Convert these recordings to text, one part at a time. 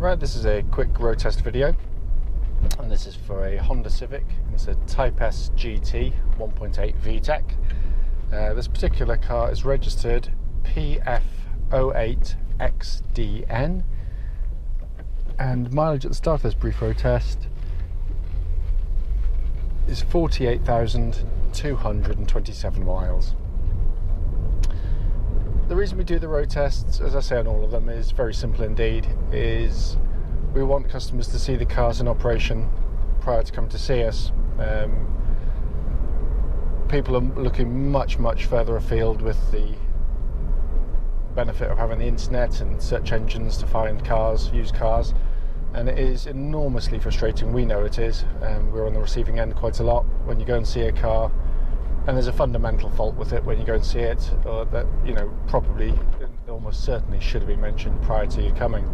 Right, this is a quick road test video, and this is for a Honda Civic. It's a Type S GT 1.8 VTEC. This particular car is registered PF08XDN, and mileage at the start of this brief road test is 48,227 miles. The reason we do the road tests, as I say on all of them, is very simple indeed. Is we want customers to see the cars in operation prior to coming to see us. People are looking much further afield with the benefit of having the internet and search engines to find cars, used cars, and it is enormously frustrating. We know it is. We're on the receiving end quite a lot when you go and see a car and there's a fundamental fault with it when you go and see it, or that, you know, probably almost certainly should have been mentioned prior to you coming.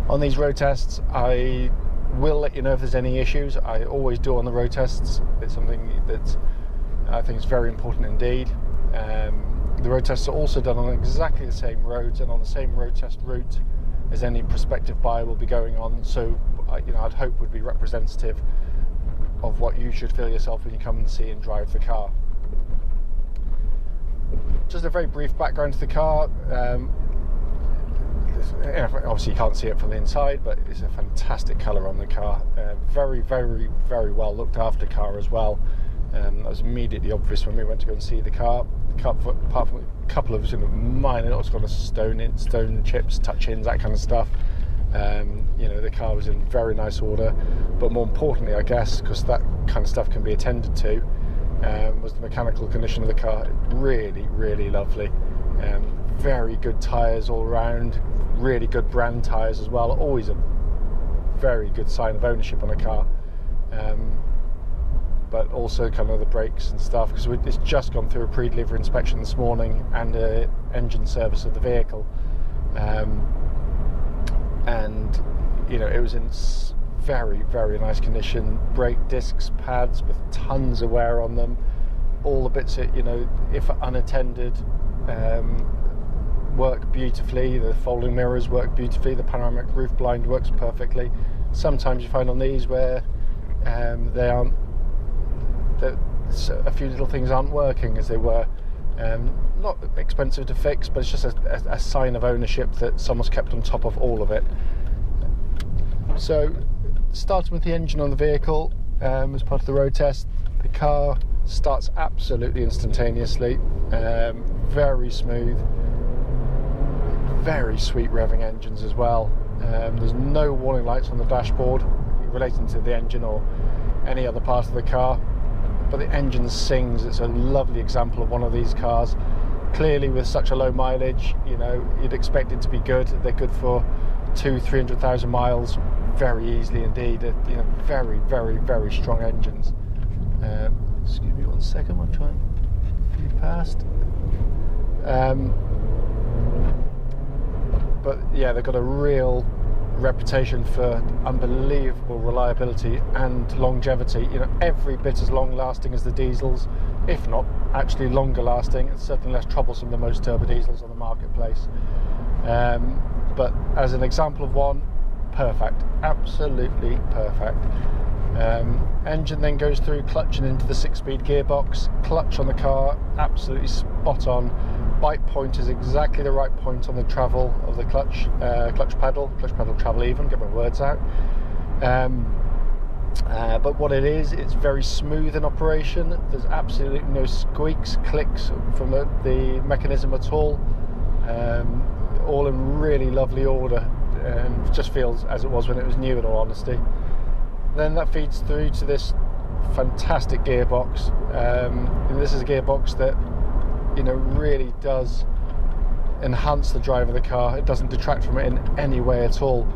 On these road tests, I will let you know if there's any issues. I always do on the road tests. It's something that I think is very important indeed. The road tests are also done on exactly the same roads and on the same road test route as any prospective buyer will be going on, so you know, I'd hope would be representative of what you should feel yourself when you come and see and drive the car. Just a very brief background to the car. Obviously you can't see it from the inside, but it's a fantastic colour on the car. Very well looked after car as well. That was immediately obvious when we went to go and see the car. Apart from a couple of sort of minor, it's got a stone chips, touch-ins, that kind of stuff. You know, the car was in very nice order, but more importantly, I guess, because that kind of stuff can be attended to, was the mechanical condition of the car. Really lovely. Very good tyres all round, really good brand tyres as well. Always a very good sign of ownership on a car. But also kind of the brakes and stuff, because it's just gone through a pre-delivery inspection this morning and an engine service of the vehicle. And you know, it was in very nice condition. Brake discs, pads with tons of wear on them. All the bits that, you know, if unattended, work beautifully. The folding mirrors work beautifully. The panoramic roof blind works perfectly. Sometimes you find on these where they aren't, that a few little things aren't working as they were. Not expensive to fix, but it's just a sign of ownership that someone's kept on top of all of it. So, starting with the engine on the vehicle, as part of the road test, the car starts absolutely instantaneously. Very smooth, very sweet revving engines as well. There's no warning lights on the dashboard relating to the engine or any other part of the car, but the engine sings. It's a lovely example of one of these cars. Clearly, with such a low mileage, you know, you'd expect it to be good. They're good for 200,000-300,000 miles very easily indeed. You know, very strong engines. Excuse me 1 second, I'll try and be past. But yeah, they've got a real reputation for unbelievable reliability and longevity. You know, every bit as long lasting as the diesels, if not actually longer lasting, and certainly less troublesome than most turbo diesels on the marketplace. But as an example of one, perfect, absolutely perfect. Engine then goes through clutching into the 6-speed gearbox. Clutch on the car, absolutely spot on. Bite point is exactly the right point on the travel of the clutch pedal travel even, get my words out. But what it is, it's very smooth in operation. There's absolutely no squeaks, clicks from the mechanism at all. All in really lovely order, and just feels as it was when it was new, in all honesty. Then that feeds through to this fantastic gearbox. And this is a gearbox that, you know, really does enhance the drive of the car. It doesn't detract from it in any way at all.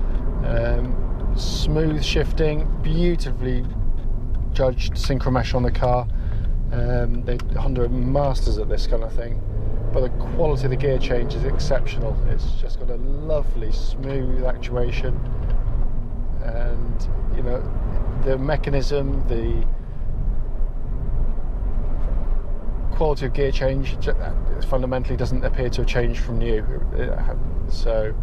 Smooth shifting, beautifully judged synchromesh on the car. Honda are masters at this kind of thing, but the quality of the gear change is exceptional. It's just got a lovely smooth actuation, and you know, the mechanism, the quality of gear change fundamentally doesn't appear to have changed from new. So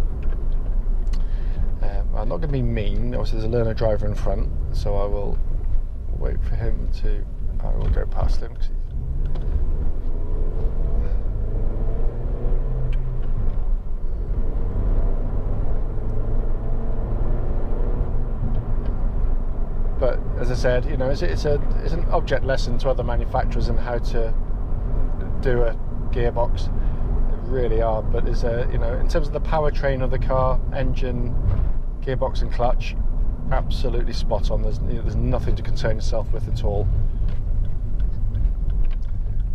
I'm not going to be mean. Obviously, there's a learner driver in front, so I will wait for him to. I will go past him. But as I said, you know, it's an object lesson to other manufacturers in how to do a gearbox. They really are. But it's you know, in terms of the powertrain of the car, engine, gearbox, and clutch, absolutely spot on. There's nothing to concern yourself with at all.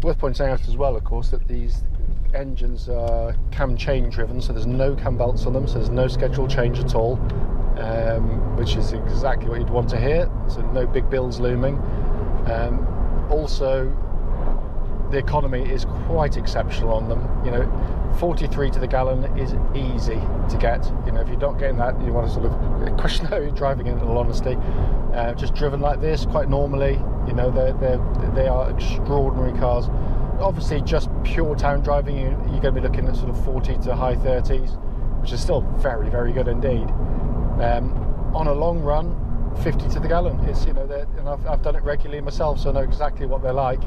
Worth pointing out as well, of course, that these engines are cam chain driven, so there's no cam belts on them, so there's no scheduled change at all. Which is exactly what you'd want to hear, so no big bills looming. Also, the economy is quite exceptional on them. You know, 43 to the gallon is easy to get. You know, if you're not getting that, you want to sort of question how you're driving in all honesty. Just driven like this quite normally, you know, they are extraordinary cars. Obviously, just pure town driving, you're going to be looking at sort of 40 to high 30s, which is still very, very good indeed. On a long run, 50 to the gallon. It's, you know, and I've done it regularly myself, so I know exactly what they're like.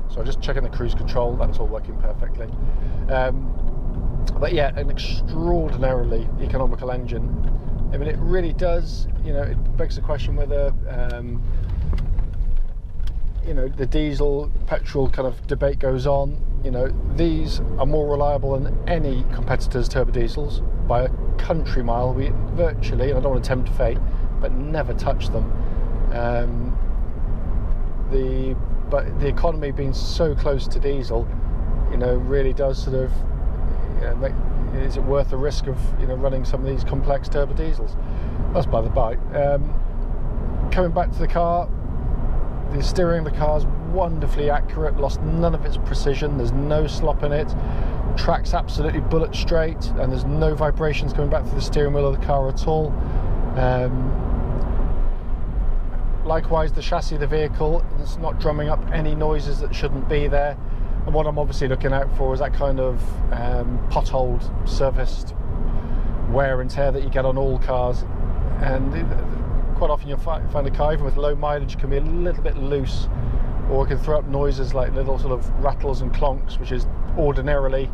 So I'm just checking the cruise control. That's all working perfectly. But yeah, an extraordinarily economical engine. I mean, it really does. You know, it begs the question whether you know, the diesel petrol kind of debate goes on. You know, these are more reliable than any competitor's turbo diesels by a country mile. We virtually, and I don't want to tempt fate, but never touch them. But the economy being so close to diesel, you know, really does sort of, you know, is it worth the risk of, you know, running some of these complex turbo diesels? That's by the by. Coming back to the car, the steering of the car is wonderfully accurate, lost none of its precision, there's no slop in it, track's absolutely bullet straight, and there's no vibrations coming back through the steering wheel of the car at all. Likewise, the chassis of the vehicle is not drumming up any noises that shouldn't be there, and what I'm obviously looking out for is that kind of potholed, serviced wear and tear that you get on all cars. And quite often you'll find a car, even with low mileage, can be a little bit loose, or it can throw up noises like little sort of rattles and clonks, which is ordinarily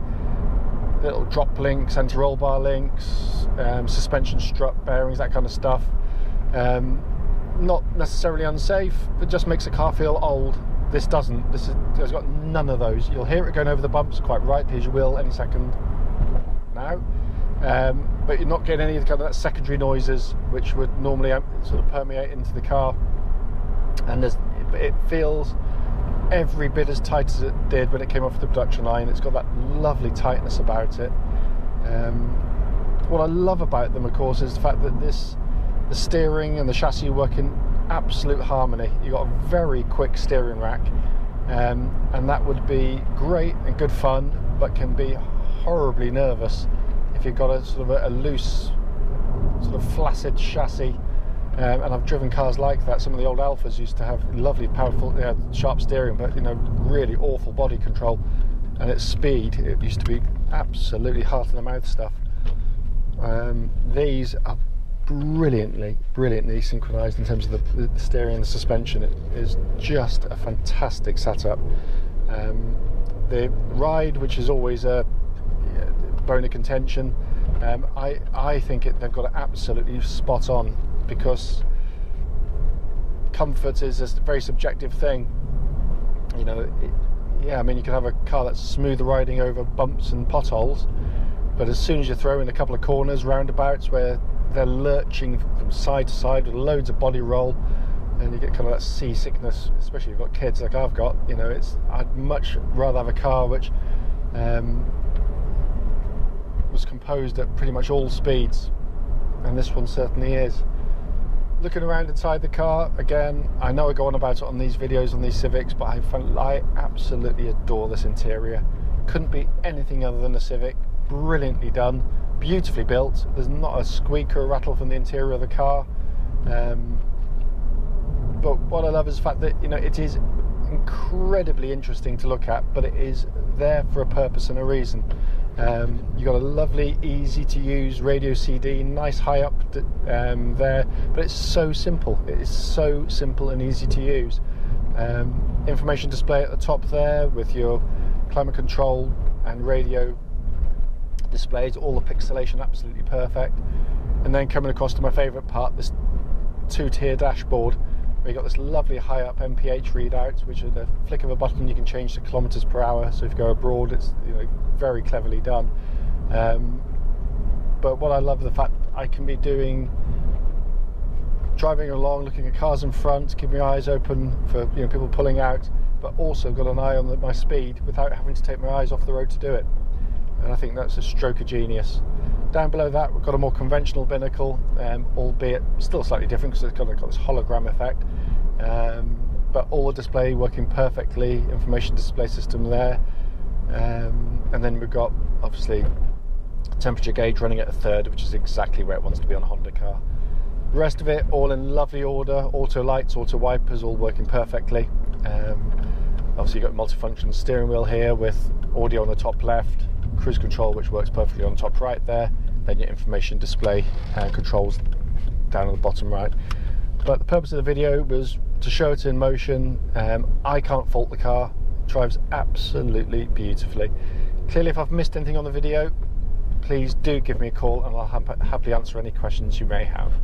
little drop links, anti-roll bar links, suspension strut bearings, that kind of stuff. Not necessarily unsafe, it just makes the car feel old. This doesn't. It's got none of those. You'll hear it going over the bumps quite rightly, as you will any second now. But you're not getting any of the kind of that secondary noises which would normally sort of permeate into the car. And it feels every bit as tight as it did when it came off the production line. It's got that lovely tightness about it. What I love about them, of course, is the fact that the steering and the chassis work in absolute harmony. You've got a very quick steering rack, and that would be great and good fun, but can be horribly nervous if you've got a sort of a loose, sort of flaccid chassis. And I've driven cars like that. Some of the old Alphas used to have lovely, powerful, sharp steering, but, you know, really awful body control. And at speed, it used to be absolutely heart in the mouth stuff. These are brilliantly synchronized in terms of the steering and the suspension. It is just a fantastic setup. The ride, which is always a bone of contention, I think they've got it absolutely spot on, because comfort is a very subjective thing. You know, yeah, I mean, you can have a car that's smooth riding over bumps and potholes, but as soon as you throw in a couple of corners, roundabouts, where they're lurching from side to side with loads of body roll, and you get kind of that seasickness, especially if you've got kids like I've got. You know, I'd much rather have a car which was composed at pretty much all speeds, and this one certainly is. Looking around inside the car, again, I know I go on about it on these videos, on these Civics, but I absolutely adore this interior. Couldn't be anything other than a Civic. Brilliantly done, beautifully built. There's not a squeak or a rattle from the interior of the car. But what I love is the fact that, you know, it is incredibly interesting to look at, but it is there for a purpose and a reason. You've got a lovely, easy to use radio CD, nice high up there, but it's so simple. It is so simple and easy to use. Information display at the top there with your climate control and radio displays, all the pixelation absolutely perfect. And then coming across to my favourite part, this two-tier dashboard, where you've got this lovely high up MPH readout, which at the flick of a button you can change to kilometres per hour. So if you go abroad, it's very cleverly done. But what I love is the fact I can be driving along, looking at cars in front, keeping my eyes open for people pulling out, but also got an eye on my speed without having to take my eyes off the road to do it. And I think that's a stroke of genius. Down below that we've got a more conventional binnacle, albeit still slightly different because it's got this hologram effect, but all the display working perfectly, information display system there, and then we've got obviously temperature gauge running at a third, which is exactly where it wants to be on a Honda car. The rest of it all in lovely order, auto lights, auto wipers, all working perfectly. Obviously you've got multifunction steering wheel here with audio on the top left, cruise control which works perfectly on the top right there, then your information display and controls down on the bottom right. But the purpose of the video was to show it in motion. I can't fault the car, it drives absolutely beautifully. Clearly if I've missed anything on the video, please do give me a call and I'll happily answer any questions you may have.